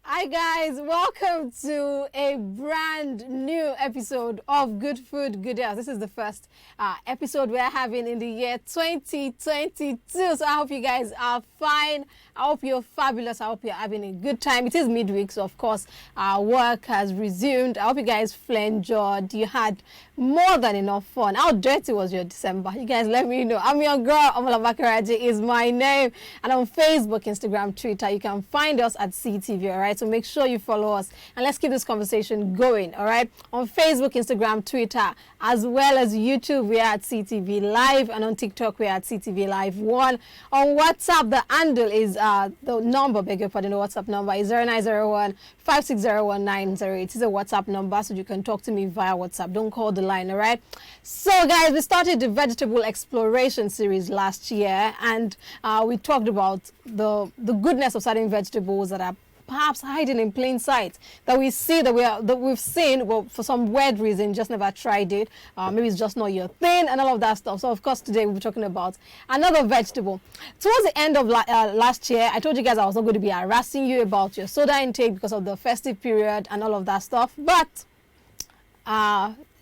Hi guys, welcome to a brand new episode of Good Food, Good Health. This is the first episode we're having in the year 2022. So I hope you guys are fine. I hope you're fabulous. I hope you're having a good time. It is midweek, so of course work has resumed. I hope you guys enjoyed. You had more than enough fun. How dirty was your December? You guys let me know. I'm your girl, Omolabake is my name. And on Facebook, Instagram, Twitter, you can find us at CTV, all right? So make sure you follow us and let's keep this conversation going, all right? On Facebook, Instagram, Twitter, as well as YouTube, we are at CTV Live, and on TikTok, we are at CTV Live 1. On WhatsApp, the handle is the number, beg your pardon, the WhatsApp number is 0901 5601908. It's a WhatsApp number, so you can talk to me via WhatsApp. Don't call the line, all right? So, guys, we started the vegetable exploration series last year, and we talked about the goodness of certain vegetables that are perhaps hiding in plain sight, that we see, that we've seen, well, for some weird reason, just never tried it. Maybe it's just not your thing and all of that stuff. So of course today we'll be talking about another vegetable. Towards the end of last year, I told you guys I was not going to be harassing you about your soda intake because of the festive period and all of that stuff, but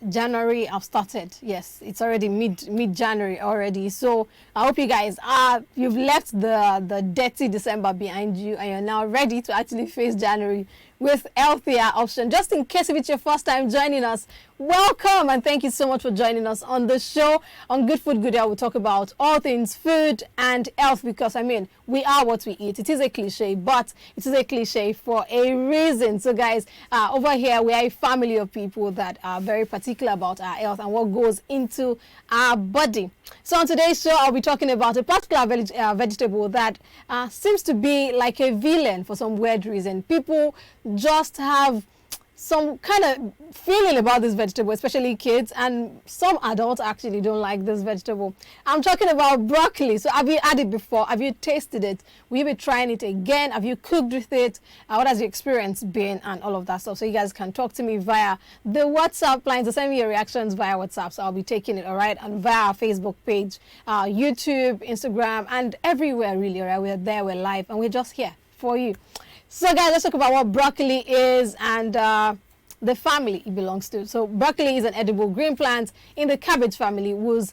January I've started. Yes, it's already mid-January already. So I hope you guys you've left the dirty December behind you and you're now ready to actually face January with healthier options. Just in case if it's your first time joining us, welcome and thank you so much for joining us on the show. On Good Food, Good Health, we talk about all things food and health because, I mean, we are what we eat. It is a cliche, but it is a cliche for a reason. So, guys, over here, we are a family of people that are very particular about our health and what goes into our body. So, on today's show, I'll be talking about a particular vegetable that seems to be like a villain for some weird reason. People just have some kind of feeling about this vegetable, especially kids, and some adults actually don't like this vegetable. I'm talking about broccoli. So have you had it before? Have you tasted it? Will you be trying it again? Have you cooked with it? What has your experience been and all of that stuff? So you guys can talk to me via the WhatsApp line. So send me your reactions via WhatsApp. So I'll be taking it, all right? And via our Facebook page, YouTube, Instagram, and everywhere really, all right? We're there, we're live, and we're just here for you. So guys, let's talk about what broccoli is and the family it belongs to. So broccoli is an edible green plant in the cabbage family whose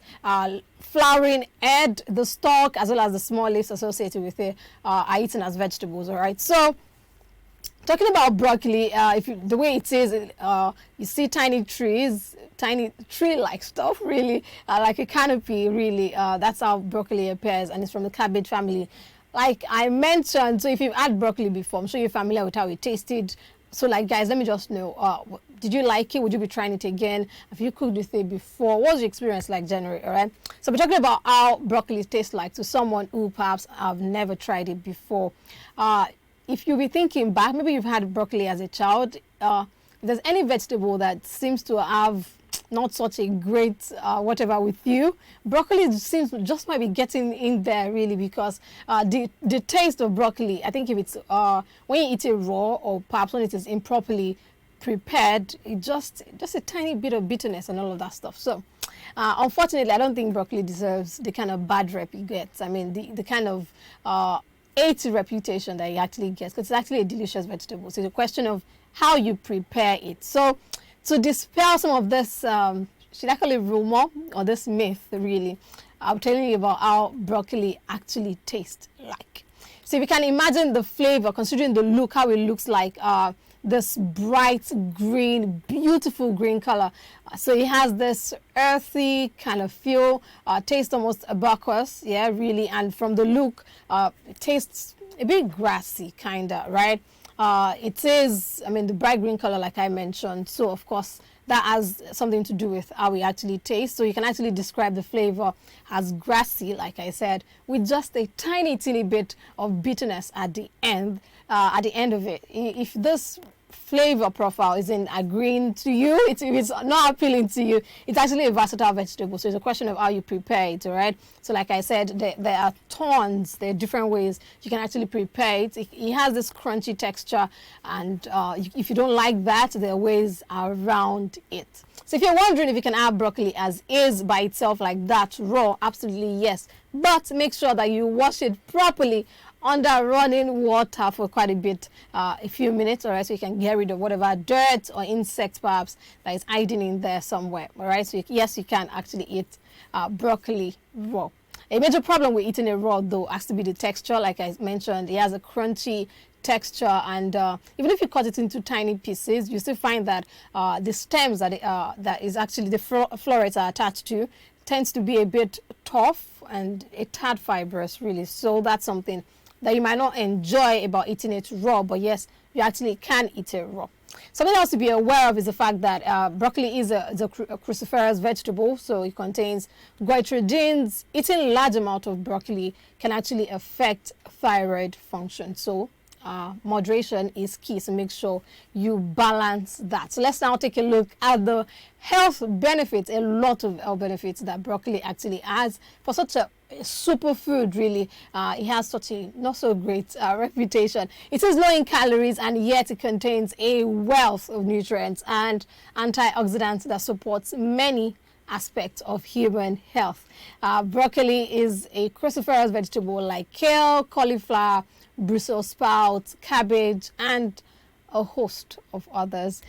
flowering head, the stalk, as well as the small leaves associated with it are eaten as vegetables, all right? So talking about broccoli, the way it is, you see tiny trees, tiny tree-like stuff, really, like a canopy, really. That's how broccoli appears, and it's from the cabbage family. Like I mentioned, so if you've had broccoli before, I'm sure you're familiar with how it tasted. So like, guys, let me just know, did you like it? Would you be trying it again? Have you cooked with it before? What was your experience like January, all right? So we're talking about how broccoli tastes like to someone who perhaps have never tried it before. If you'll be thinking back, maybe you've had broccoli as a child. If there's any vegetable that seems to have not such a great whatever with you, broccoli seems just might be getting in there really, because the taste of broccoli, I think if it's when you eat it raw or perhaps when it is improperly prepared, it just a tiny bit of bitterness and all of that stuff. So unfortunately, I don't think broccoli deserves the kind of bad rep it gets. I mean, the kind of ate reputation that it actually gets, because it's actually a delicious vegetable. So it's a question of how you prepare it. So to dispel some of this, should I call it rumor or this myth, really, I'm telling you about how broccoli actually tastes like. So if you can imagine the flavor, considering the look, how it looks like, this bright green, beautiful green color. So it has this earthy kind of feel, tastes almost herbaceous, yeah, really. And from the look, it tastes a bit grassy, kind of, right? It is, I mean, the bright green color, like I mentioned. So, of course, that has something to do with how it actually tastes. So you can actually describe the flavor as grassy, like I said, with just a tiny, teeny bit of bitterness at the end of it. If this flavor profile isn't agreeing to you, if it's not appealing to you, it's actually a versatile vegetable. So it's a question of how you prepare it, all right? So like I said, there are tons, there are different ways you can actually prepare it. It has this crunchy texture, and if you don't like that, there are ways around it. So if you're wondering if you can have broccoli as is by itself like that, raw, absolutely yes. But make sure that you wash it properly under running water for quite a bit, a few minutes, all right, so you can get rid of whatever dirt or insect perhaps that is hiding in there somewhere, all right. So yes, you can actually eat broccoli raw. A major problem with eating it raw, though, has to be the texture. Like I mentioned, it has a crunchy texture, and even if you cut it into tiny pieces, you still find that the stems that is actually the florets are attached to tends to be a bit tough and a tad fibrous, really. So that's something that you might not enjoy about eating it raw, but yes, you actually can eat it raw. Something else to be aware of is the fact that broccoli is a cruciferous vegetable, so it contains goitrogens. Eating large amount of broccoli can actually affect thyroid function. So moderation is key, so make sure you balance that. So let's now take a look at the health benefits, a lot of health benefits that broccoli actually has for such a superfood. Really, it has such a not so great reputation. It is low in calories, and yet it contains a wealth of nutrients and antioxidants that supports many aspects of human health. Broccoli is a cruciferous vegetable like kale, cauliflower, Brussels sprouts, cabbage, and a host of others.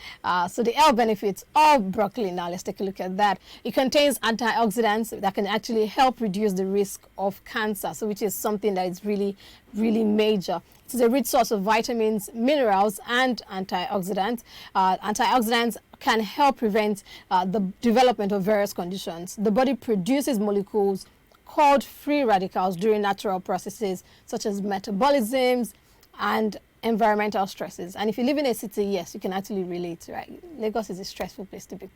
So the health benefits of broccoli, now let's take a look at that. It contains antioxidants that can actually help reduce the risk of cancer, so which is something that is really, really major. It is a rich source of vitamins, minerals, and antioxidants. Antioxidants can help prevent the development of various conditions. The body produces molecules called free radicals during natural processes such as metabolisms and environmental stresses. And if you live in a city, yes, you can actually relate, right? Lagos is a stressful place to be.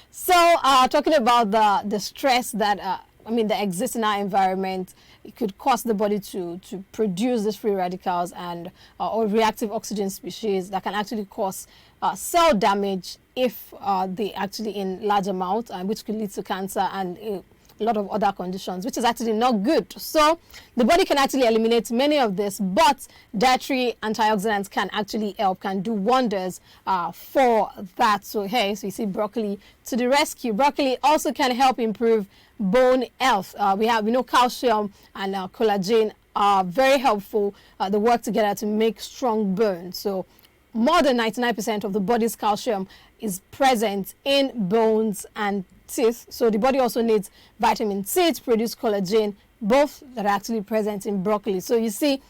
So talking about the stress that that exists in our environment, it could cause the body to produce these free radicals and or reactive oxygen species that can actually cause cell damage if they actually in large amount, which could lead to cancer and a lot of other conditions, which is actually not good. So the body can actually eliminate many of this, but dietary antioxidants can actually help, can do wonders for that. So hey, so you see broccoli to the rescue. Broccoli also can help improve bone health. We know calcium and collagen are very helpful. They work together to make strong bones. So more than 99% of the body's calcium is present in bones and teeth. So the body also needs vitamin C to produce collagen, both that are actually present in broccoli. So you see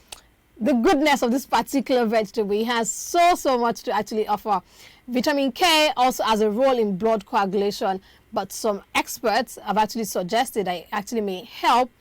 the goodness of this particular vegetable. It has so much to actually offer. Vitamin K also has a role in blood coagulation, but some experts have actually suggested that it actually may help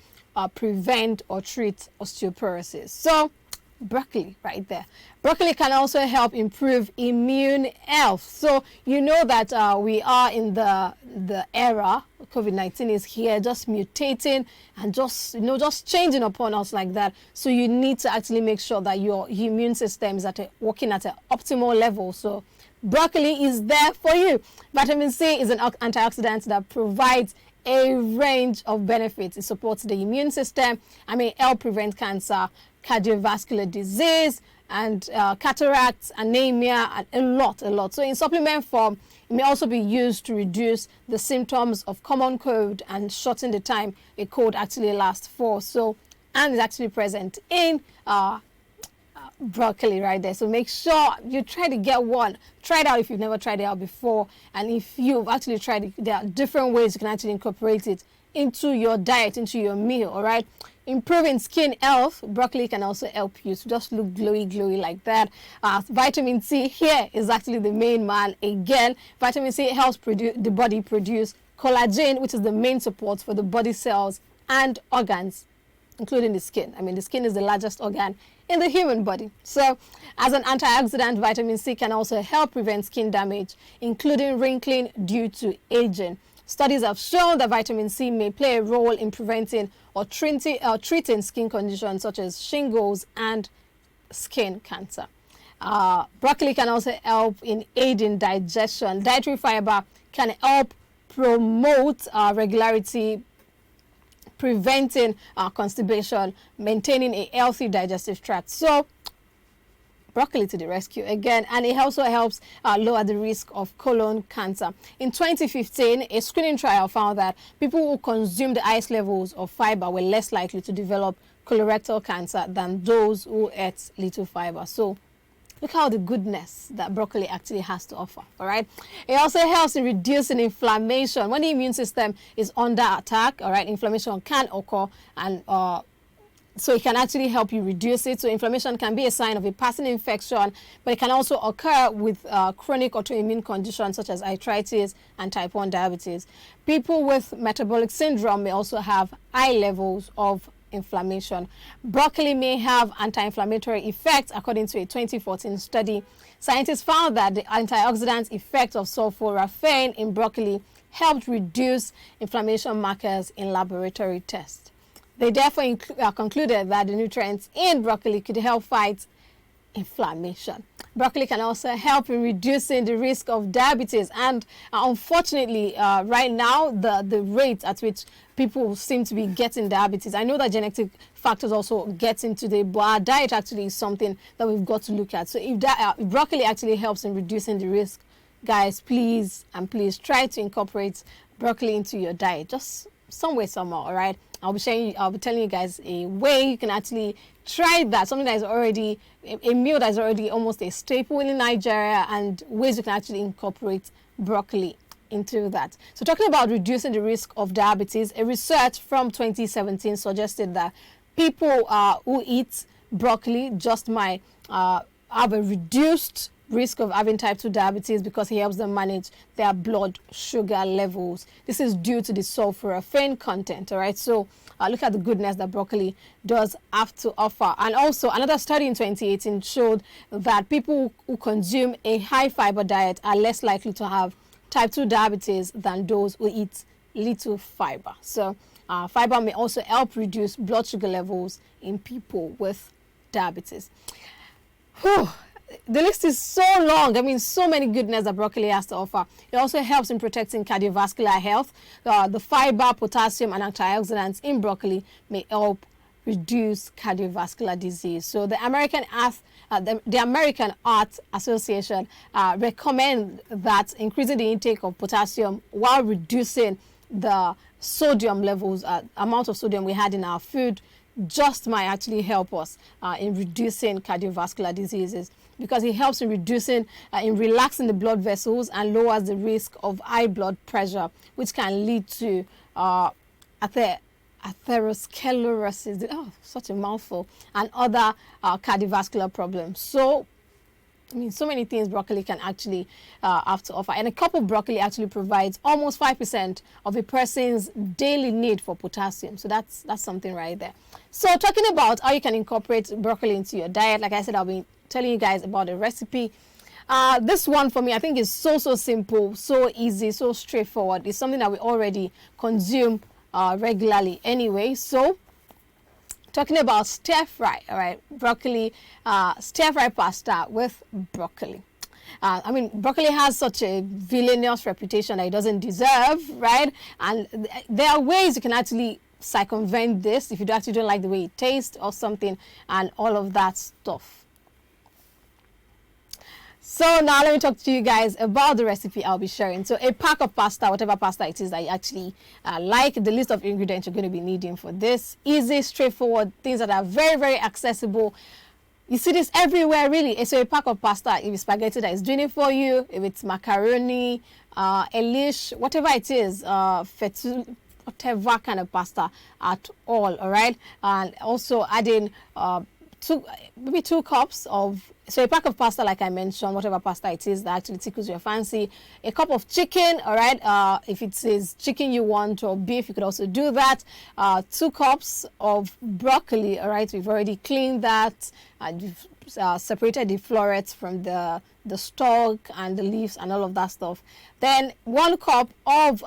prevent or treat osteoporosis. So broccoli right there. Broccoli can also help improve immune health. So you know that we are in the era, COVID-19 is here, just mutating and just changing upon us like that. So you need to actually make sure that your immune system is working at an optimal level. So broccoli is there for you. Vitamin C is an antioxidant that provides a range of benefits. It supports the immune system and may help prevent cancer, cardiovascular disease, and cataracts, anemia, and a lot. So in supplement form, it may also be used to reduce the symptoms of common cold and shorten the time a cold actually lasts for. So, and it's actually present in broccoli right there. So make sure you try to get one. Try it out if you've never tried it out before, and if you've actually tried it, there are different ways you can actually incorporate it into your diet, into your meal. All right. Improving skin health, broccoli can also help you to just look glowy like that. Vitamin C here is actually the main man again. Vitamin C helps the body produce collagen, which is the main support for the body cells and organs, including the skin. I mean, the skin is the largest organ in the human body. So as an antioxidant, vitamin C can also help prevent skin damage, including wrinkling due to aging. Studies have shown that vitamin C may play a role in preventing or treating skin conditions such as shingles and skin cancer. Broccoli can also help in aiding digestion. Dietary fiber can help promote regularity, preventing constipation, maintaining a healthy digestive tract. So broccoli to the rescue again, and it also helps lower the risk of colon cancer. In 2015, a screening trial found that people who consumed the highest levels of fiber were less likely to develop colorectal cancer than those who ate little fiber. So look how the goodness that broccoli actually has to offer, all right? It also helps in reducing inflammation. When the immune system is under attack, all right, inflammation can occur, and so it can actually help you reduce it. So inflammation can be a sign of a passing infection, but it can also occur with chronic autoimmune conditions such as arthritis and type 1 diabetes. People with metabolic syndrome may also have high levels of inflammation. Broccoli may have anti-inflammatory effects. According to a 2014 study, scientists found that the antioxidant effect of sulforaphane in broccoli helped reduce inflammation markers in laboratory tests. They therefore concluded that the nutrients in broccoli could help fight inflammation. Broccoli can also help in reducing the risk of diabetes, and unfortunately right now the rate at which people seem to be getting diabetes, I know that genetic factors also get into the, but our diet actually is something that we've got to look at. So if broccoli actually helps in reducing the risk, guys, please try to incorporate broccoli into your diet, just some way, somehow, all right? I'll be telling you guys a way you can actually try that, something that is already a meal that is already almost a staple in Nigeria, and ways you can actually incorporate broccoli into that. So talking about reducing the risk of diabetes, a research from 2017 suggested that people who eat broccoli just might have a reduced risk of having type 2 diabetes because it helps them manage their blood sugar levels. This is due to the sulforaphane content, all right? So look at the goodness that broccoli does have to offer. And also another study in 2018 showed that people who consume a high fiber diet are less likely to have type 2 diabetes than those who eat little fiber. So fiber may also help reduce blood sugar levels in people with diabetes. Whew. The list is so long. I mean, so many goodness that broccoli has to offer. It also helps in protecting cardiovascular health. The fiber, potassium, and antioxidants in broccoli may help reduce cardiovascular disease. So the American Heart Association recommend that increasing the intake of potassium while reducing the sodium levels, amount of sodium we had in our food, just might actually help us in reducing cardiovascular diseases, because it helps in reducing, in relaxing the blood vessels and lowers the risk of high blood pressure, which can lead to atherosclerosis, oh, such a mouthful, and other cardiovascular problems. So, I mean, so many things broccoli can actually have to offer. And a cup of broccoli actually provides almost 5% of a person's daily need for potassium. So that's something right there. So talking about how you can incorporate broccoli into your diet, like I said, I'll be telling you guys about a recipe. This one for me, I think is so simple, so easy, so straightforward. It's something that we already consume regularly anyway. So talking about stir fry, all right, broccoli, stir fry pasta with broccoli. I mean, broccoli has such a villainous reputation that it doesn't deserve, right? And there are ways you can actually circumvent this if you actually don't like the way it tastes or something, and all of that stuff. So now let me talk to you guys about the recipe I'll be sharing. So a pack of pasta, whatever pasta it is that you actually like, the list of ingredients you're going to be needing for this. Easy, straightforward, things that are very accessible. You see this everywhere, really. So a pack of pasta, if it's spaghetti that is doing it for you, if it's macaroni, elish, whatever it is, fettuccine, whatever kind of pasta at all right? And also adding maybe 2 cups of, so a pack of pasta, like I mentioned, whatever pasta it is that actually tickles your fancy. A cup of chicken, all right? If it is chicken you want, or beef, you could also do that. 2 cups of broccoli, all right? We've already cleaned that. You've separated the florets from the stalk and the leaves and all of that stuff. Then 1 cup of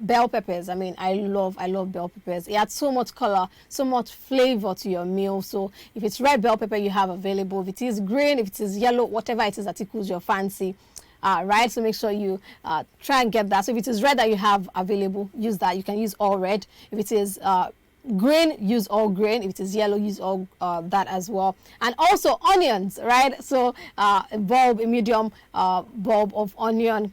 bell peppers. I mean, I love bell peppers. It adds so much color, so much flavor to your meal. So if it's red bell pepper you have available, if it is green, if it is yellow, whatever it is that tickles your fancy, right? So make sure you try and get that. So if it is red that you have available, use that. You can use all red. If it is green, use all green. If it is yellow, use all that as well. And also onions, right? So a medium bulb of onion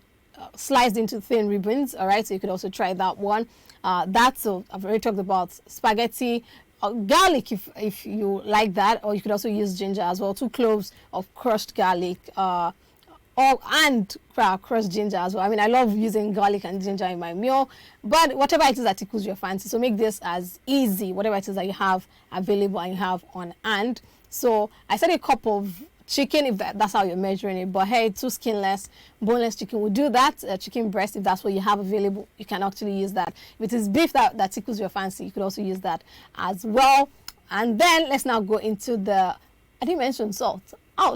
sliced into thin ribbons. All right, so you could also try that one. So I've already talked about spaghetti. Garlic, if you like that, or you could also use ginger as well. 2 cloves of crushed garlic, and crushed ginger as well. I mean, I love using garlic and ginger in my meal, but whatever it is that tickles your fancy. So make this as easy, whatever it is that you have available and you have on hand. So I said a cup of chicken, if that's how you're measuring it, but hey, 2 skinless, boneless chicken will do that. Chicken breast, if that's what you have available, you can actually use that. If it is beef that tickles your fancy, you could also use that as well. And then let's now go into I didn't mention salt.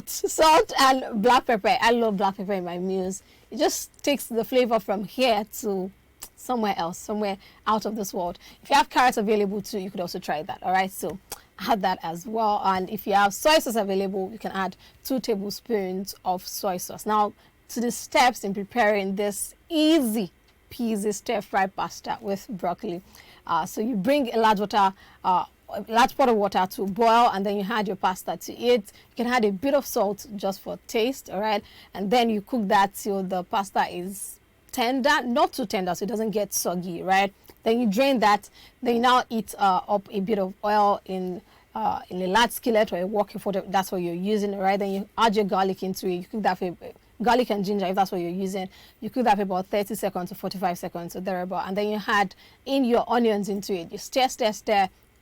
Salt and black pepper. I love black pepper in my meals. It just takes the flavor from here to somewhere else, somewhere out of this world. If you have carrots available too, you could also try that. All right, so add that as well. And if you have soy sauce available, you can add 2 tablespoons of soy sauce. Now to the steps in preparing this easy peasy stir-fry pasta with broccoli. So you bring a large pot of water to boil, and then you add your pasta to it. You can add a bit of salt just for taste, all right? And then you cook that till the pasta is tender, not too tender so it doesn't get soggy, right? Then you drain that. Then you now heat up a bit of oil in a large skillet or a wok, if that's what you're using, right? Then you add your garlic into it. You cook that for garlic and ginger, if that's what you're using. You cook that for about 30 seconds to 45 seconds or thereabout. And then you add in your onions into it. You stir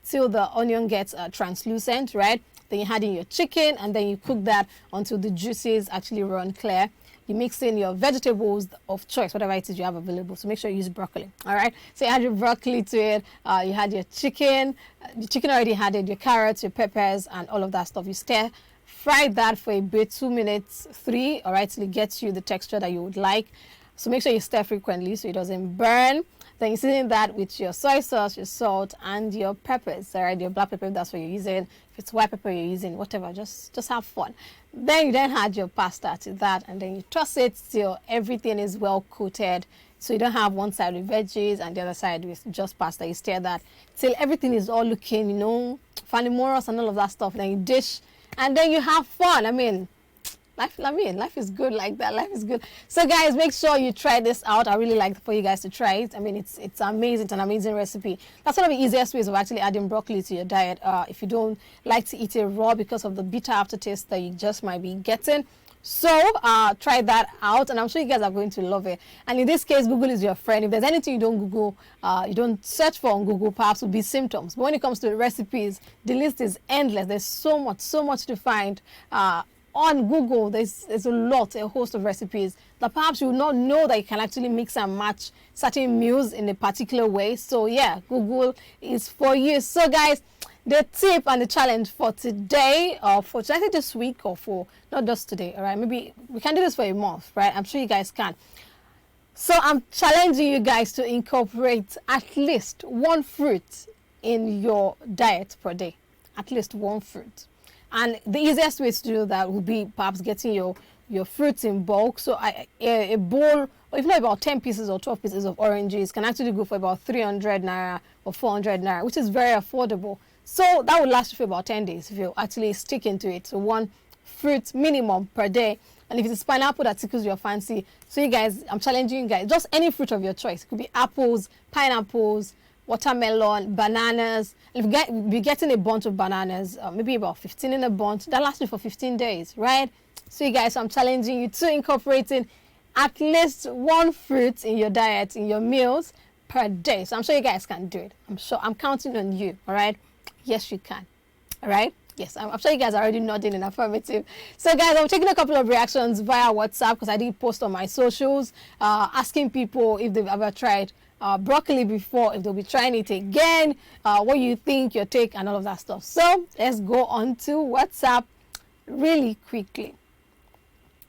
till the onion gets translucent, right? Then you add in your chicken, and then you cook that until the juices actually run clear. You mix in your vegetables of choice, whatever it is you have available. So make sure you use broccoli, all right? So you add your broccoli to it. You had your chicken. The chicken already added your carrots, your peppers, and all of that stuff. You fry that for a bit, 2 minutes, 3, all right, till it gets you the texture that you would like. So make sure you stir frequently so it doesn't burn. Then you season that with your soy sauce, your salt, and your peppers, all right? Your black pepper, if that's what you're using. If it's white pepper you're using, whatever, just have fun. Then you add your pasta to that, and then you toss it till everything is well coated. So you don't have one side with veggies and the other side with just pasta. You stir that till everything is all looking, fanimorous and all of that stuff. Then you dish, and then you have fun. I mean, life is good like that. Life is good. So guys, make sure you try this out. I really like for you guys to try it. I mean, it's amazing. It's an amazing recipe. That's one of the easiest ways of actually adding broccoli to your diet. If you don't like to eat it raw because of the bitter aftertaste that you just might be getting. So try that out, and I'm sure you guys are going to love it. And in this case, Google is your friend. If there's anything you don't Google, you don't search for on Google, perhaps would be symptoms. But when it comes to recipes, the list is endless. There's so much to find. On Google, there's a host of recipes that perhaps you will not know that you can actually mix and match certain meals in a particular way. So yeah, Google is for you. So guys, the tip and the challenge for today, or for I think this week, or for not just today, all right? Maybe we can do this for a month, right? I'm sure you guys can. So I'm challenging you guys to incorporate at least 1 fruit in your diet per day. At least 1 fruit. And the easiest way to do that would be perhaps getting your fruits in bulk. So a bowl, or if not about 10 pieces or 12 pieces of oranges, can actually go for about 300 naira or 400 naira, which is very affordable. So that would last you for about 10 days if you actually stick into it. So 1 fruit minimum per day. And if it's pineapple that tickles your fancy, so you guys, I'm challenging you guys, just any fruit of your choice. It could be apples, pineapples, watermelon, bananas. If you're getting a bunch of bananas, maybe about 15 in a bunch, that lasts you for 15 days, right? So you guys, I'm challenging you to incorporating at least 1 fruit in your diet, in your meals per day. So I'm sure you guys can do it. I'm counting on you, all right? Yes, you can, all right? Yes, I'm sure you guys are already nodding in affirmative. So guys, I'm taking a couple of reactions via WhatsApp because I did post on my socials, asking people if they've ever tried broccoli before, if they'll be trying it again, what you think, your take, and all of that stuff. So let's go on to WhatsApp really quickly.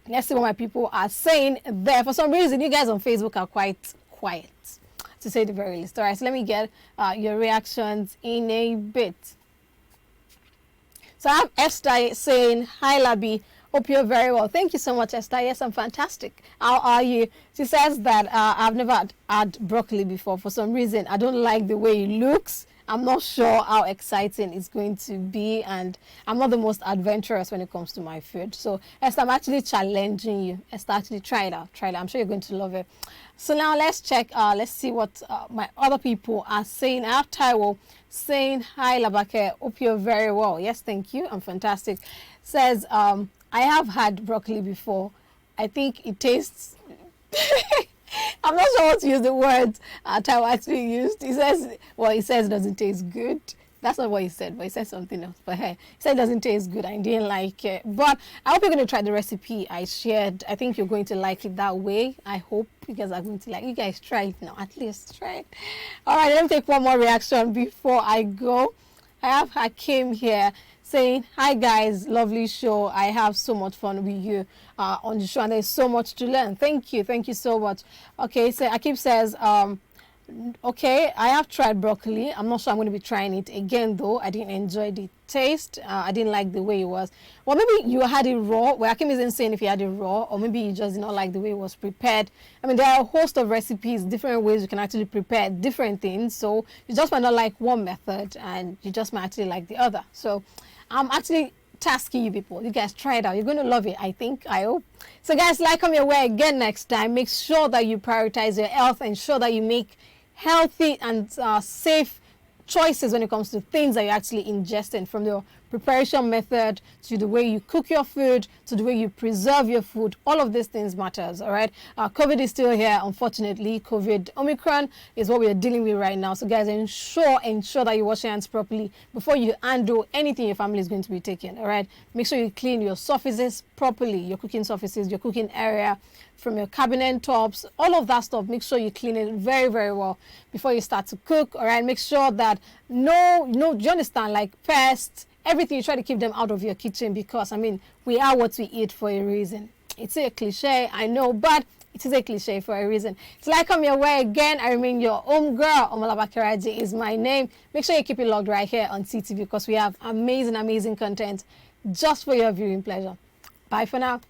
Let's see what my people are saying there. For some reason, you guys on Facebook are quite quiet, to say the very least. All right, so let me get your reactions in a bit. So I have Esther saying, hi Labi, hope you're very well. Thank you so much, Esther. Yes, I'm fantastic. How are you? She says that I've never had broccoli before. For some reason, I don't like the way it looks I'm not sure how exciting it's going to be, and I'm not the most adventurous when it comes to my food. So Esther, I'm actually challenging you. Esther, actually try it out. Try it out. I'm sure you're going to love it. So now let's check. Let's see what my other people are saying. I have Taiwo saying, hi Labake, hope you're very well. Yes, thank you. I'm fantastic. Says, I have had broccoli before. I think it tastes... I'm not sure what to use the word Taiwo actually used. He says, well, he says it doesn't taste good. That's not what he said, but he said something else. But hey, he said it doesn't taste good. I didn't like it. But I hope you're going to try the recipe I shared. I think you're going to like it that way. I hope you guys are going to like it. You guys try it now. At least try it. All right, let me take one more reaction before I go. I have Hakim here saying, hi guys, lovely show. I have so much fun with you on the show, and there's so much to learn. Thank you so much. Okay, so Hakim says, okay, I have tried broccoli. I'm not sure I'm going to be trying it again though. I didn't enjoy the taste. I didn't like the way it was. Well, maybe you had it raw. Well, Hakim isn't saying if you had it raw, or maybe you just did not like the way it was prepared. I mean, there are a host of recipes, different ways you can actually prepare different things. So you just might not like one method, and you just might actually like the other. So I'm actually tasking you people. You guys try it out. You're going to love it, I think. I hope. So guys, like, come your way again next time. Make sure that you prioritize your health. Ensure that you make healthy and safe choices when it comes to things that you're actually ingesting, from your preparation method to the way you cook your food to the way you preserve your food. All of these things matters. All right, COVID is still here, unfortunately. COVID Omicron is what we are dealing with right now. So guys, ensure that you wash your hands properly before you handle anything your family is going to be taking. All right, make sure you clean your surfaces properly, your cooking surfaces, your cooking area, from your cabinet tops, all of that stuff. Make sure you clean it very, very well before you start to cook. All right, make sure that no, do you understand, like pests, everything, you try to keep them out of your kitchen, because I mean, we are what we eat for a reason. It's a cliche, I know, but it is a cliche for a reason. It's like I'm your way again. I remain your home girl. Omolabake is my name. Make sure you keep it logged right here on CTV, because we have amazing content just for your viewing pleasure. Bye for now.